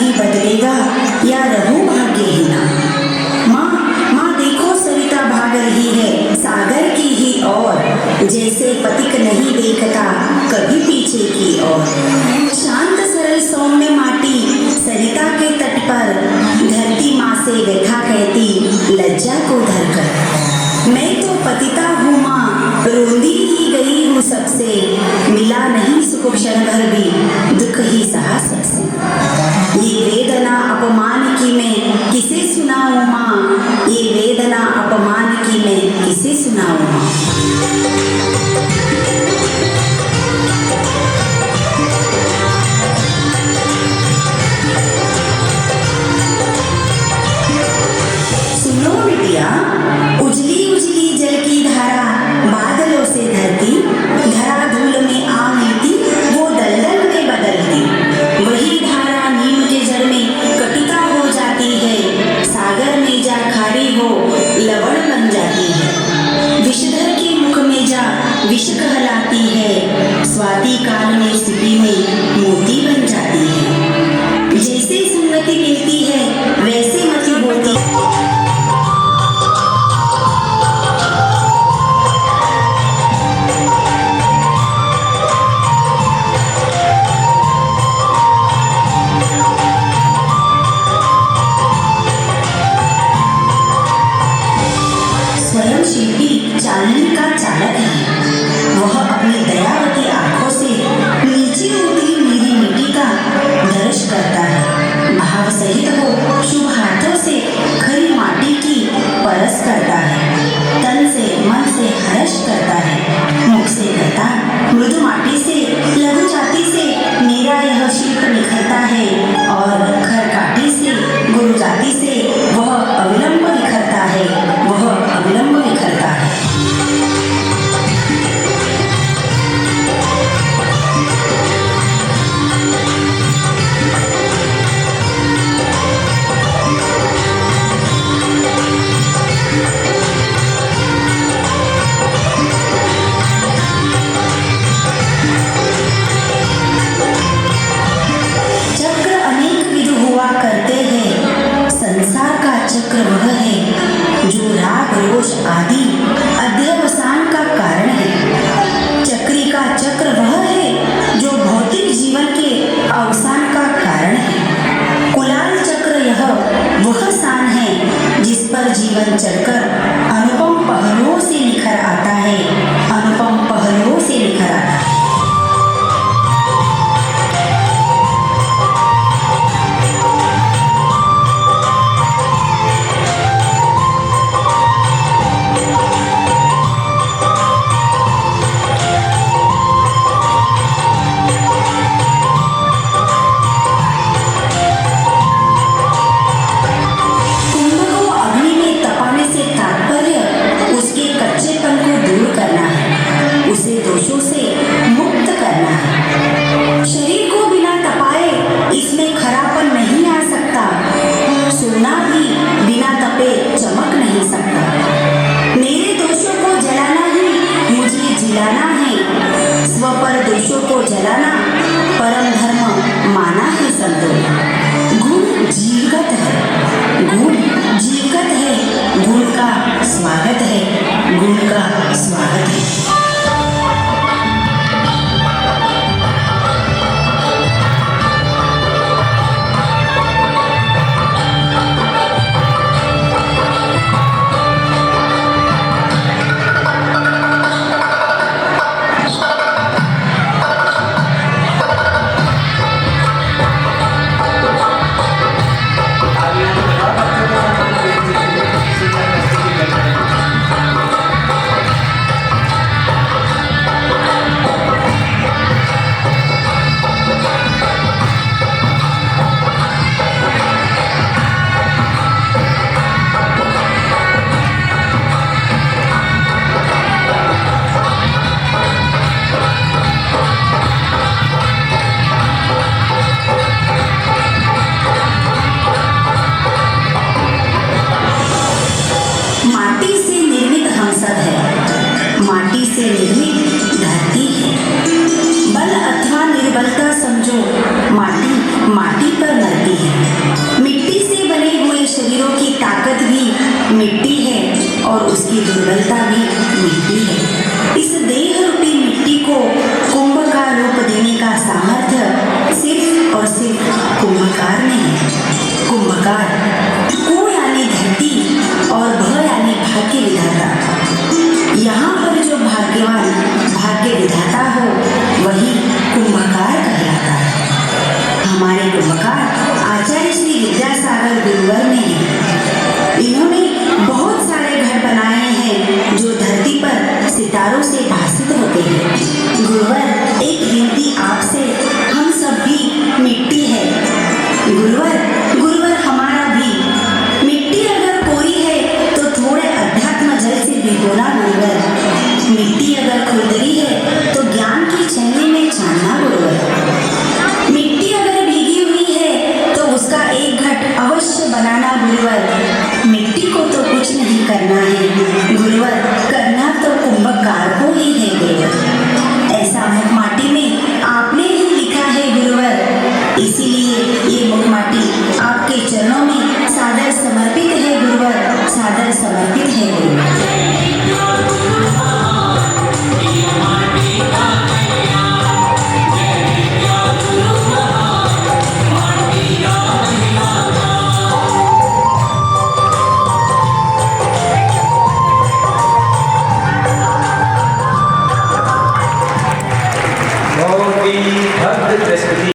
ही बदलेगा या रहूं भाग्यहीना। माँ माँ देखो सरिता भाग रही है सागर की ही ओर, जैसे पथिक नहीं देखता कभी पीछे की ओर। शांत सरल सौम्य माटी सरिता के तट पर, धरती माँ से व्यथा कहती लज्जा को धरकर। मैं तो पतिता हूँ माँ, रोंदी ही गई हूँ सबसे, मिला नहीं सुख क्षण भर भी, दुख ही सहा सबसे। ये वेदना अपमान की मैं किसे सुनाऊँ माँ, ये वेदना अपमान की मैं किसे सुनाऊँ माँ। सुनो बिटिया, उजली उजली जल की धारा बादलों से धरती, धरा धूल में आ मिलती वो दलदल में बदल इसीलिए ये मुखमाटी आपके चरणों में सादर समर्पित है गुरुवर, सादर समर्पित है गुरुवर।